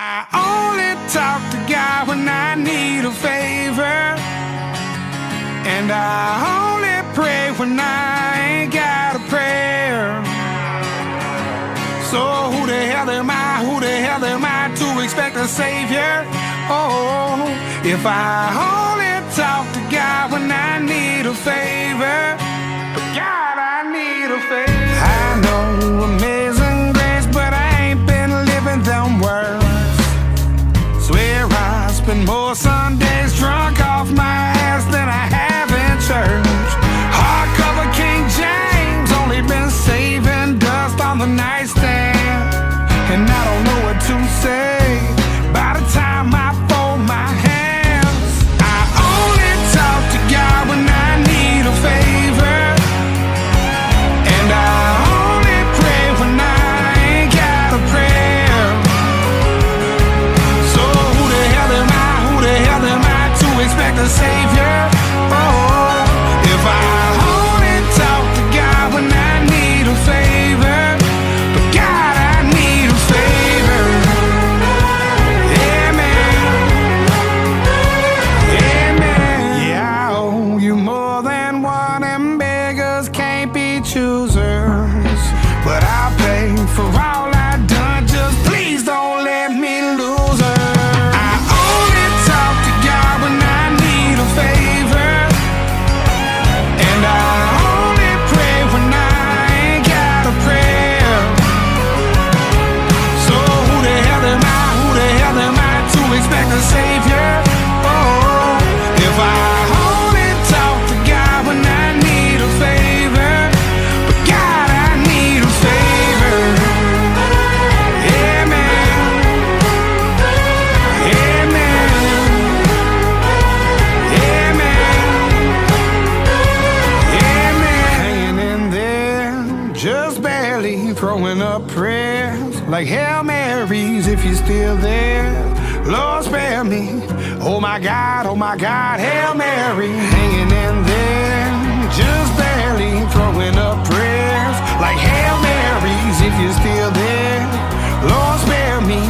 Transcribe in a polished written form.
I only talk to God when I need a favor, and I only pray when I ain't got a prayer. So who the hell am I to expect a savior? Oh, if I only talk to God when I need a favor, but God, I need a favor. I know amazing grace, but I ain't been living them words. Swear I spend more Sundays drunk off my ass than I have in church. Hardcover King James, only been saving dust on the nightstand, and I don't know what to say by the time I fold my hands. I only talk to God when I need a favor, and I only pray when I ain't got a prayer. So who the hell am I to expect a savior? Oh, if I only talk to God when I need a favor, but God, I need a favor. Yeah, man. Yeah, man. Yeah, I owe you more than one, and beggars can't be choosers. But I'll pay for all I've done, just please don't let me lose her. I only talk to God when I need a favor, and I only pray when I ain't got a prayer. So who the hell am I to expect a savior? Oh, if I only talk to God when I need a favor, but God, I need a favor. Yeah, man. Yeah, man. Yeah, man. Yeah, man. Hanging in there, just barely throwing up prayers like Hail Marys if you're still there. Lord, spare me. Oh my God, Hail Mary. Hanging in there, just barely throwing up prayers like Hail Marys if you're still there. Lord, spare me.